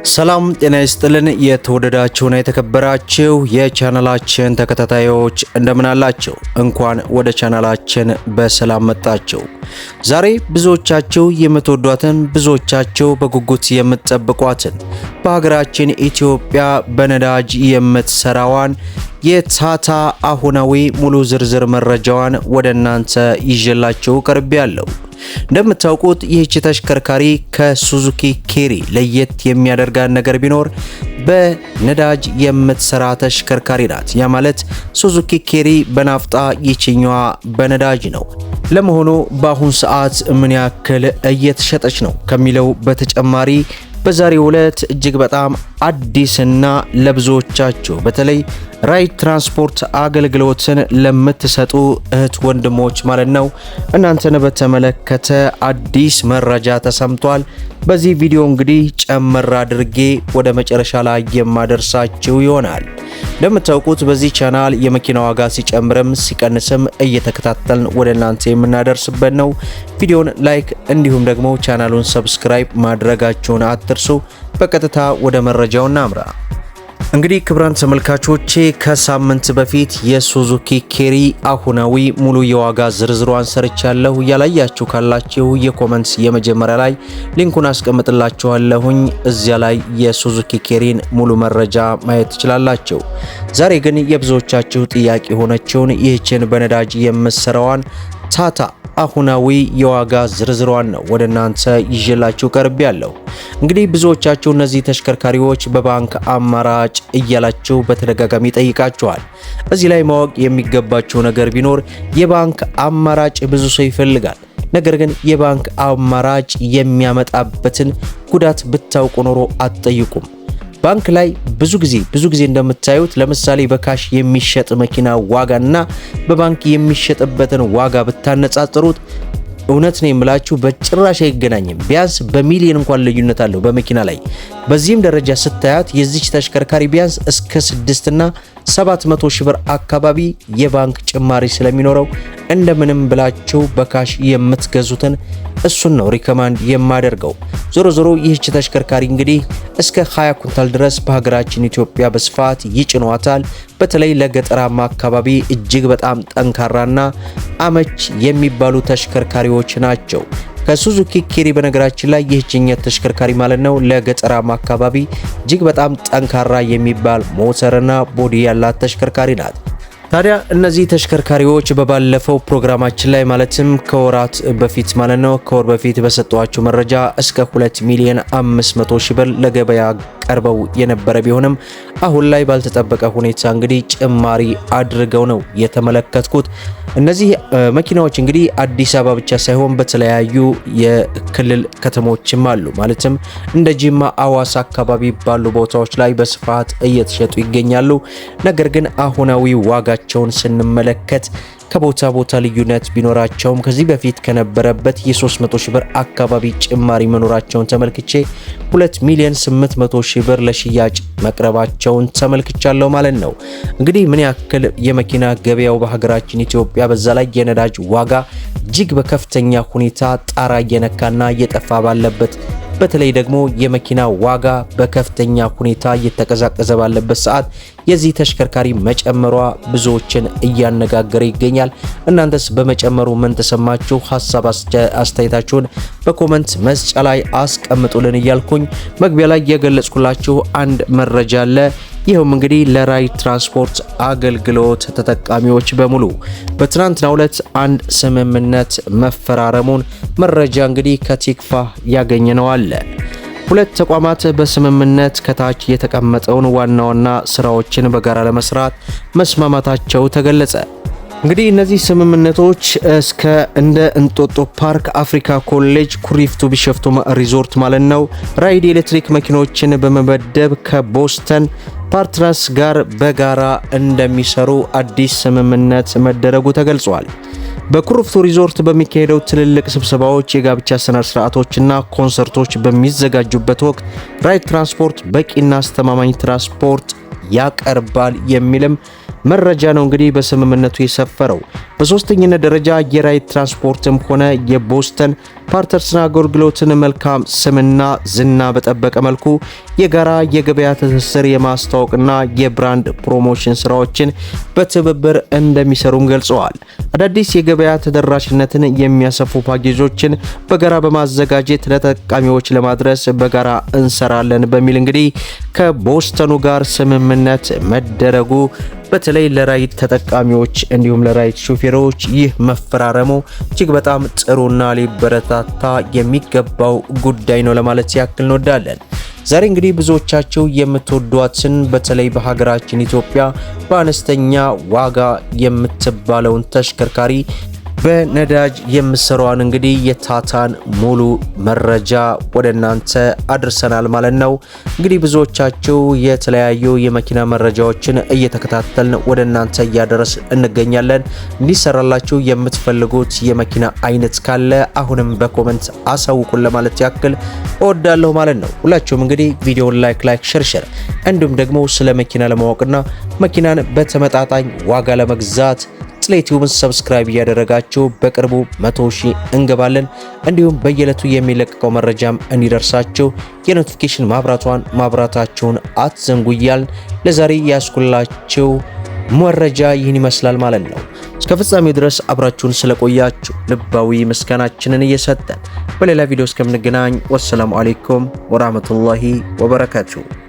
ሰላም ጤና ይስጥልን። የተወደዳችሁና የተከበራችሁ የቻናላችን ተከታታዮች እንደምን አላችሁ? እንኳን ወደ ቻናላችን በሰላም መጣችሁ። ዛሬ ብዙዎቻችሁ የምትወዷትን ብዙዎቻችሁ በጉጉት የምትጠብቋትን በሀገራችን ኢትዮጵያ በነዳጅ የምትሰራዋን የታታ አሁናዊ ሙሉ ዝርዝር መረጃዋን ወደ እናንተ ይዤላችሁ ቀርቤያለሁ። እንደምታውቁት ይህች ተሽከርካሪ ከሱዙኪ ኬሪ ለየት የሚያደርጋት ነገር ቢኖር በነዳጅ የምትሰራ ተሽከርካሪ ናት። ያ ማለት ሱዙኪ ኬሪ በናፍጣ ይችኛዋ በነዳጅ ነው። ለመሆኑ በአሁን ሰዓት ምን ያክል እየተሸጠች ነው ከሚለው በተጨማሪ በዛሬው ዕለት እጅግ በጣም አዲስና ለብዙዎቻችሁ በተለይ ራይድ ትራንስፖርት አገልግሎትን ለምትሰጡ እህት ወንድሞች ማለት ነው እናንተን በተመለከተ አዲስ መረጃ ተሰምቷል። በዚህ ቪዲዮ እንግዲህ ጨመር አድርጌ ወደ መጨረሻ ላይ የማደርሳችሁ ይሆናል። እንደምታውቁት በዚህ ቻናል የመኪና ዋጋ ሲጨምርም ሲቀንስም እየተከታተልን ወደ እናንተ የምናደርስበት ነው። ቪዲዮን ላይክ እንዲሁም ደግሞ ቻናሉን ሰብስክራይብ ማድረጋችሁን አትርሱ። በቀጥታ ወደ መረጃው እናምራ። እንግዲህ ክቡራን ተመልካቾቼ ከሳምንት በፊት የሱዙኪ ኬሪ አሁናዊ ሙሉ የዋጋ ዝርዝሯን ሰርቻለሁ። ያላያችሁ ካላችሁ የኮሜንትስ የመጀመሪያ ላይ ሊንኩን አስቀምጥላችኋለሁኝ። እዚያ ላይ የሱዙኪ ኬሪን ሙሉ መረጃ ማየት ትችላላችሁ። ዛሬ ግን የብዙዎቻችሁ ጥያቄ ሆነችውን ይህችን በነዳጅ የምትሰራዋን ታታ አሁናዊ የዋጋ ዝርዝሯን ነው ወደ እናንተ ይዤላችሁ ቀርቤያለሁ። እንግዲህ ብዙዎቻችሁ እነዚህ ተሽከርካሪዎች በባንክ አማራጭ እያላችሁ በተደጋጋሚ ጠይቃችኋል። እዚህ ላይ ማወቅ የሚገባችሁ ነገር ቢኖር የባንክ አማራጭ ብዙ ሰው ይፈልጋል። ነገር ግን የባንክ አማራጭ የሚያመጣበትን ጉዳት ብታውቁ ኖሮ አትጠይቁም። ባንክ ላይ ብዙ ጊዜ እንደምታዩት ለምሳሌ በካሽ የሚሸጥ መኪና ዋጋና በባንክ የሚሸጥበትን ዋጋ ብታነጻጽሩት እውነት ነው የምላችሁ በጭራሽ አይገናኝም። ቢያንስ በሚሊዮን እንኳን ልዩነት አለው በመኪና ላይ። በዚህም ደረጃ ስታያት የዚች ተሽከርካሪ ቢያንስ እስከ 6 እና 700 ሺህ ብር አካባቢ የባንክ ጭማሪ ስለሚኖረው እንደምንም ብላችሁ በካሽ የምትገዙትን እሱን ነው ሪከማንድ የማደርገው። ዞሮ ይህች ተሽከርካሪ እንግዲህ እስከ 20 ኩንታል ድረስ በሀገራችን ኢትዮጵያ በስፋት ይጭኗታል። በተለይ ለገጠራማ አካባቢ እጅግ በጣም ጠንካራና አመች የሚባሉ ተሽከርካሪዎች ናቸው። ከሱዙኪ ኬሪ በነገራችን ላይ ይህችኛት ተሽከርካሪ ማለት ነው ለገጠራማ አካባቢ እጅግ በጣም ጠንካራ የሚባል ሞተርና ቦዲ ያላት ተሽከርካሪ ናት። ታዲያ እነዚህ ተሽከርካሪዎች በባለፈው ፕሮግራማችን ላይ ማለትም ከወራት በፊት ማለት ነው ከወር በፊት በሰጠዋችሁ መረጃ እስከ 2 ሚሊዮን 500 ሺህ ብር ለገበያ ቀርበው የነበረ ቢሆንም አሁን ላይ ባልተጠበቀ ሁኔታ እንግዲህ ጭማሪ አድርገው ነው የተመለከትኩት። እነዚህ መኪናዎች እንግዲህ አዲስ አበባ ብቻ ሳይሆን በተለያዩ የክልል ከተሞችም አሉ። ማለትም እንደ ጂማ፣ አዋሳ አካባቢ ባሉ ቦታዎች ላይ በስፋት እየተሸጡ ይገኛሉ። ነገር ግን አሁናዊ ዋጋቸውን ስንመለከት ከቦታ ቦታ ልዩነት ቢኖራቸውም ከዚህ በፊት ከነበረበት የ300 ሺህ ብር አካባቢ ጭማሪ መኖራቸውን ተመልክቼ 2 ሚሊዮን 800 ሺህ ብር ለሽያጭ መቅረባቸውን ተመልክቻለሁ ማለት ነው። እንግዲህ ምን ያክል የመኪና ገበያው በሀገራችን ኢትዮጵያ በዛ ላይ የነዳጅ ዋጋ እጅግ በከፍተኛ ሁኔታ ጣራ እየነካና እየጠፋ ባለበት በተለይ ደግሞ የመኪና ዋጋ በከፍተኛ ሁኔታ እየተቀዛቀዘ ባለበት ሰዓት የዚህ ተሽከርካሪ መጨመሯ ብዙዎችን እያነጋገረ ይገኛል። እናንተስ በመጨመሩ ምን ተሰማችሁ? ሐሳብ አስተያየታችሁን በኮሜንት መስጫ ላይ አስቀምጡልን እያልኩኝ መግቢያ ላይ የገለጽኩላችሁ አንድ መረጃ አለ። ይህም እንግዲህ ለራይድ ትራንስፖርት አገልግሎት ተጠቃሚዎች በሙሉ በትናንትናው ዕለት አንድ ስምምነት መፈራረሙን መረጃ እንግዲህ ከቲክፋ ያገኘነው አለ። ሁለት ተቋማት በስምምነት ከታች የተቀመጠውን ዋና ስራዎችን በጋራ ለመስራት መስማማታቸው ተገለጸ። እንግዲህ እነዚህ ስምምነቶች እስከ እንደ እንጦጦ ፓርክ፣ አፍሪካ ኮሌጅ፣ ኩሪፍቱ ቢሸፍቱ ሪዞርት ማለት ነው ራይድ ኤሌክትሪክ መኪኖችን በመመደብ ከቦስተን ፓርትነርስ ጋር በጋራ እንደሚሰሩ አዲስ ስምምነት መደረጉ ተገልጿል። በኩሪፍቱ ሪዞርት በሚካሄደው ትልልቅ ስብሰባዎች፣ የጋብቻ ስነ ስርዓቶችና ኮንሰርቶች በሚዘጋጁበት ወቅት ራይድ ትራንስፖርት በቂና አስተማማኝ ትራንስፖርት ያቀርባል የሚልም መረጃ ነው እንግዲህ በስምምነቱ የሰፈረው። በሶስተኛነት ደረጃ የራይድ ትራንስፖርትም ሆነ የቦስተን ፓርትነርስ አገልግሎትን መልካም ስምና ዝና በጠበቀ መልኩ የጋራ የገበያ ትስስር የማስተዋወቅና የብራንድ ፕሮሞሽን ስራዎችን በትብብር እንደሚሰሩም ገልጸዋል። አዳዲስ የገበያ ተደራሽነትን የሚያሰፉ ፓኬጆችን በጋራ በማዘጋጀት ለተጠቃሚዎች ለማድረስ በጋራ እንሰራለን በሚል እንግዲህ ከቦስተኑ ጋር ስምምነት መደረጉ በተለይ ለራይድ ተጠቃሚዎች እንዲሁም ለራይድ ሹፌሮች ይህ መፈራረሙ እጅግ በጣም ጥሩና ሊበረታታ የሚገባው ጉዳይ ነው ለማለት ያክል እንወዳለን። ዛሬ እንግዲህ ብዙዎቻችሁ የምትወዷትን በተለይ በሀገራችን ኢትዮጵያ በአነስተኛ ዋጋ የምትባለውን ተሽከርካሪ በነዳጅ የምሰራውን እንግዲህ የታታን ሙሉ መረጃ ወደ እናንተ አድርሰናል ማለት ነው። እንግዲህ ብዙዎቻችሁ የተለያዩ የመኪና መረጃዎችን እየተከታተልን ወደ እናንተ እያደረስ እንገኛለን። እንዲሰራላችሁ የምትፈልጉት የመኪና አይነት ካለ አሁንም በኮሜንት አሳውቁን ለማለት ያክል እወዳለሁ ማለት ነው። ሁላችሁም እንግዲህ ቪዲዮውን ላይክ ሼር እንዲሁም ደግሞ ስለ መኪና ለማወቅና መኪናን በተመጣጣኝ ዋጋ ለመግዛት ዩቲዩብን ሰብስክራይብ እያደረጋችሁ በቅርቡ 100,000 እንገባለን። እንዲሁም በየዕለቱ የሚለቀቀው መረጃም እንዲደርሳችሁ የኖቲፊኬሽን ማብራታችሁን አትዘንጉያል። ለዛሬ ያስኩላችሁ መረጃ ይህን ይመስላል ማለት ነው። እስከ ፍጻሜው ድረስ አብራችሁን ስለቆያችሁ ልባዊ ምስጋናችንን እየሰጠን በሌላ ቪዲዮ እስከምንገናኝ ወሰላሙ አለይኩም ወራህመቱላሂ ወበረካቱ።